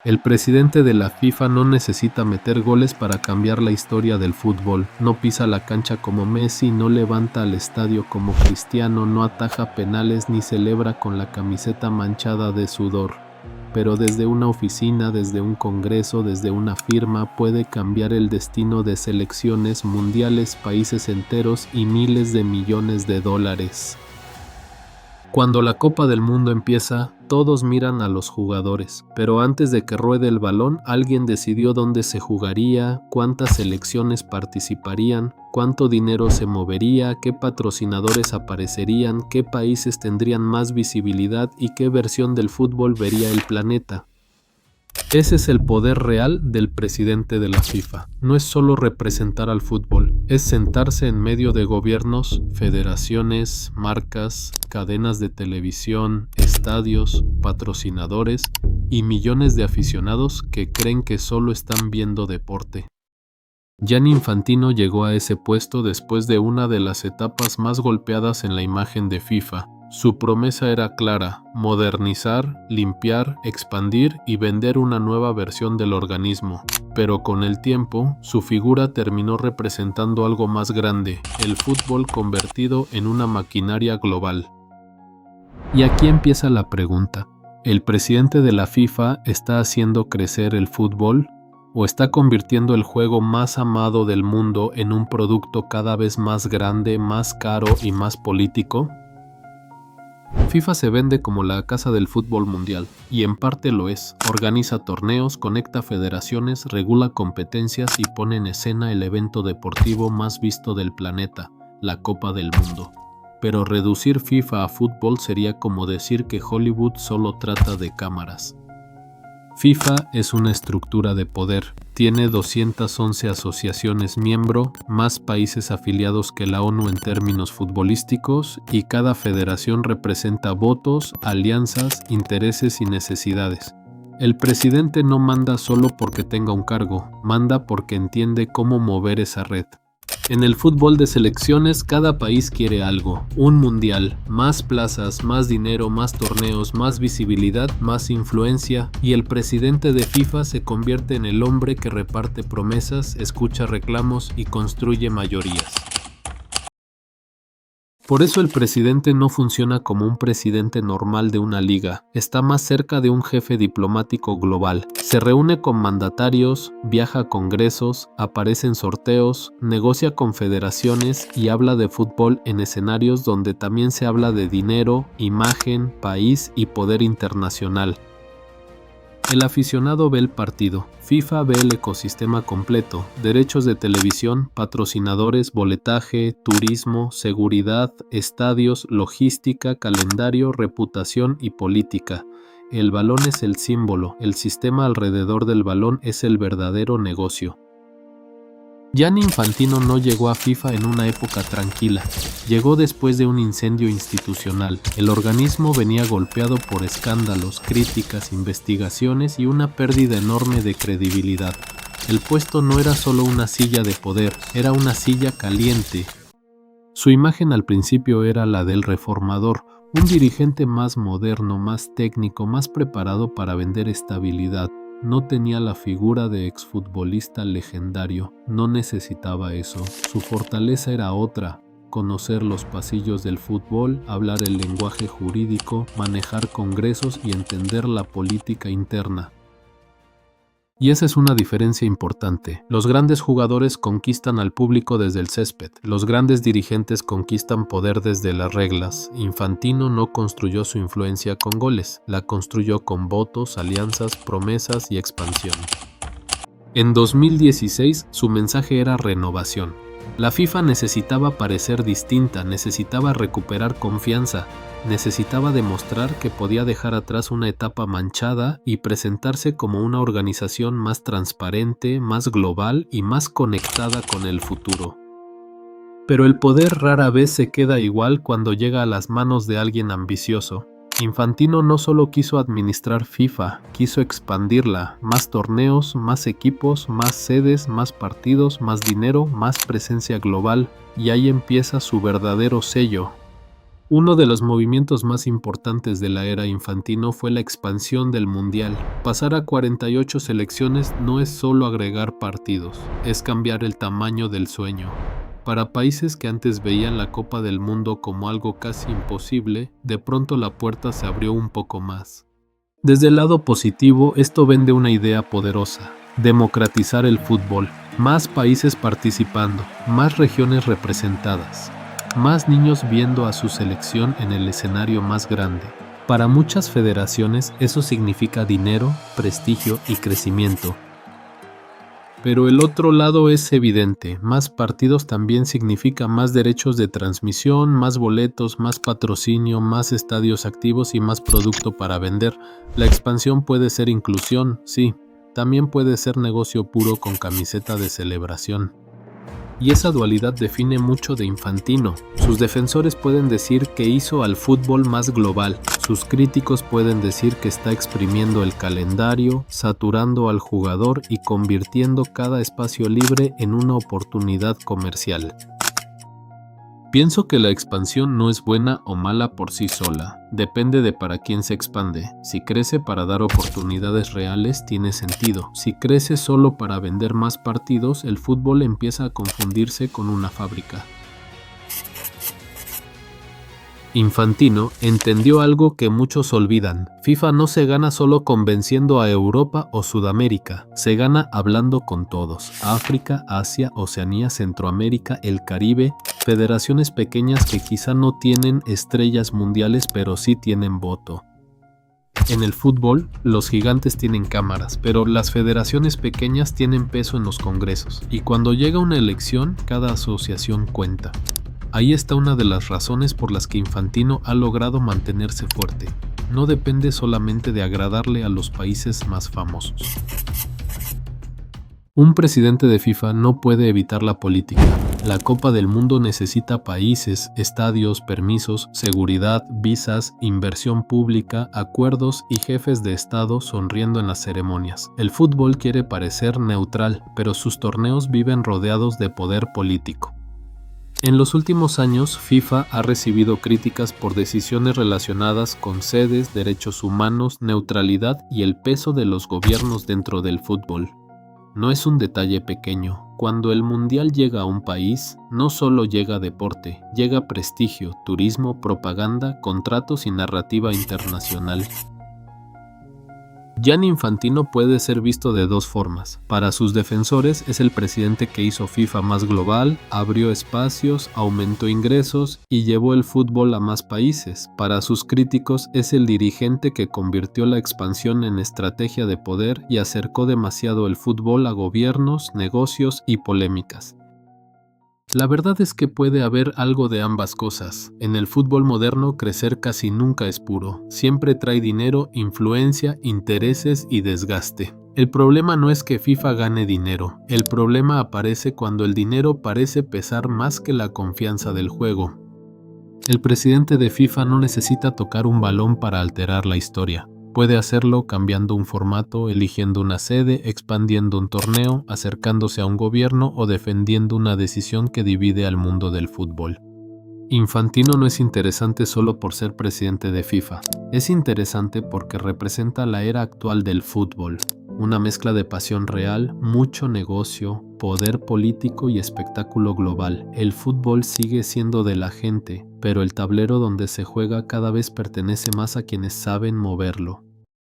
El presidente de la FIFA no necesita meter goles para cambiar la historia del fútbol. No pisa la cancha como Messi, no levanta al estadio como Cristiano, no ataja penales ni celebra con la camiseta manchada de sudor. Pero desde una oficina, desde un congreso, desde una firma, puede cambiar el destino de selecciones mundiales, países enteros y miles de millones de dólares. Cuando la Copa del Mundo empieza, todos miran a los jugadores, pero antes de que ruede el balón, alguien decidió dónde se jugaría, cuántas selecciones participarían, cuánto dinero se movería, qué patrocinadores aparecerían, qué países tendrían más visibilidad y qué versión del fútbol vería el planeta. Ese es el poder real del presidente de la FIFA. No es solo representar al fútbol, es sentarse en medio de gobiernos, federaciones, marcas, cadenas de televisión, estadios, patrocinadores y millones de aficionados que creen que solo están viendo deporte. Gianni Infantino llegó a ese puesto después de una de las etapas más golpeadas en la imagen de FIFA. Su promesa era clara: modernizar, limpiar, expandir y vender una nueva versión del organismo. Pero con el tiempo, su figura terminó representando algo más grande: el fútbol convertido en una maquinaria global. Y aquí empieza la pregunta: ¿el presidente de la FIFA está haciendo crecer el fútbol? ¿O está convirtiendo el juego más amado del mundo en un producto cada vez más grande, más caro y más político? FIFA se vende como la casa del fútbol mundial, y en parte lo es. Organiza torneos, conecta federaciones, regula competencias y pone en escena el evento deportivo más visto del planeta, la Copa del Mundo. Pero reducir FIFA a fútbol sería como decir que Hollywood solo trata de cámaras. FIFA es una estructura de poder. Tiene 211 asociaciones miembro, más países afiliados que la ONU en términos futbolísticos, y cada federación representa votos, alianzas, intereses y necesidades. El presidente no manda solo porque tenga un cargo, manda porque entiende cómo mover esa red. En el fútbol de selecciones, cada país quiere algo: un mundial, más plazas, más dinero, más torneos, más visibilidad, más influencia, y el presidente de FIFA se convierte en el hombre que reparte promesas, escucha reclamos y construye mayorías. Por eso el presidente no funciona como un presidente normal de una liga, está más cerca de un jefe diplomático global. Se reúne con mandatarios, viaja a congresos, aparece en sorteos, negocia con federaciones y habla de fútbol en escenarios donde también se habla de dinero, imagen, país y poder internacional. El aficionado ve el partido, FIFA ve el ecosistema completo: derechos de televisión, patrocinadores, boletaje, turismo, seguridad, estadios, logística, calendario, reputación y política. El balón es el símbolo, el sistema alrededor del balón es el verdadero negocio. Gianni Infantino no llegó a FIFA en una época tranquila, llegó después de un incendio institucional. El organismo venía golpeado por escándalos, críticas, investigaciones y una pérdida enorme de credibilidad. El puesto no era solo una silla de poder, era una silla caliente. Su imagen al principio era la del reformador, un dirigente más moderno, más técnico, más preparado para vender estabilidad. No tenía la figura de exfutbolista legendario, no necesitaba eso. Su fortaleza era otra: conocer los pasillos del fútbol, hablar el lenguaje jurídico, manejar congresos y entender la política interna. Y esa es una diferencia importante. Los grandes jugadores conquistan al público desde el césped. Los grandes dirigentes conquistan poder desde las reglas. Infantino no construyó su influencia con goles, la construyó con votos, alianzas, promesas y expansión. En 2016, su mensaje era renovación. La FIFA necesitaba parecer distinta, necesitaba recuperar confianza, necesitaba demostrar que podía dejar atrás una etapa manchada y presentarse como una organización más transparente, más global y más conectada con el futuro. Pero el poder rara vez se queda igual cuando llega a las manos de alguien ambicioso. Infantino no solo quiso administrar FIFA, quiso expandirla: más torneos, más equipos, más sedes, más partidos, más dinero, más presencia global. Y ahí empieza su verdadero sello. Uno de los movimientos más importantes de la era Infantino fue la expansión del Mundial. Pasar a 48 selecciones no es solo agregar partidos, es cambiar el tamaño del sueño. Para países que antes veían la Copa del Mundo como algo casi imposible, de pronto la puerta se abrió un poco más. Desde el lado positivo, esto vende una idea poderosa: democratizar el fútbol. Más países participando, más regiones representadas, más niños viendo a su selección en el escenario más grande. Para muchas federaciones eso significa dinero, prestigio y crecimiento. Pero el otro lado es evidente: más partidos también significa más derechos de transmisión, más boletos, más patrocinio, más estadios activos y más producto para vender. La expansión puede ser inclusión, sí, también puede ser negocio puro con camiseta de celebración. Y esa dualidad define mucho de Infantino. Sus defensores pueden decir que hizo al fútbol más global. Sus críticos pueden decir que está exprimiendo el calendario, saturando al jugador y convirtiendo cada espacio libre en una oportunidad comercial. Pienso que la expansión no es buena o mala por sí sola, depende de para quién se expande. Si crece para dar oportunidades reales, tiene sentido. Si crece solo para vender más partidos, el fútbol empieza a confundirse con una fábrica. Infantino entendió algo que muchos olvidan: FIFA no se gana solo convenciendo a Europa o Sudamérica, se gana hablando con todos: África, Asia, Oceanía, Centroamérica, el Caribe, federaciones pequeñas que quizá no tienen estrellas mundiales pero sí tienen voto. En el fútbol, los gigantes tienen cámaras, pero las federaciones pequeñas tienen peso en los congresos, y cuando llega una elección, cada asociación cuenta. Ahí está una de las razones por las que Infantino ha logrado mantenerse fuerte. No depende solamente de agradarle a los países más famosos. Un presidente de FIFA no puede evitar la política. La Copa del Mundo necesita países, estadios, permisos, seguridad, visas, inversión pública, acuerdos y jefes de estado sonriendo en las ceremonias. El fútbol quiere parecer neutral, pero sus torneos viven rodeados de poder político. En los últimos años, FIFA ha recibido críticas por decisiones relacionadas con sedes, derechos humanos, neutralidad y el peso de los gobiernos dentro del fútbol. No es un detalle pequeño. Cuando el mundial llega a un país, no solo llega deporte, llega prestigio, turismo, propaganda, contratos y narrativa internacional. Gianni Infantino puede ser visto de dos formas. Para sus defensores es el presidente que hizo FIFA más global, abrió espacios, aumentó ingresos y llevó el fútbol a más países. Para sus críticos es el dirigente que convirtió la expansión en estrategia de poder y acercó demasiado el fútbol a gobiernos, negocios y polémicas. La verdad es que puede haber algo de ambas cosas. En el fútbol moderno, crecer casi nunca es puro. Siempre trae dinero, influencia, intereses y desgaste. El problema no es que FIFA gane dinero. El problema aparece cuando el dinero parece pesar más que la confianza del juego. El presidente de FIFA no necesita tocar un balón para alterar la historia. Puede hacerlo cambiando un formato, eligiendo una sede, expandiendo un torneo, acercándose a un gobierno o defendiendo una decisión que divide al mundo del fútbol. Infantino no es interesante solo por ser presidente de FIFA. Es interesante porque representa la era actual del fútbol. Una mezcla de pasión real, mucho negocio, poder político y espectáculo global. El fútbol sigue siendo de la gente, pero el tablero donde se juega cada vez pertenece más a quienes saben moverlo.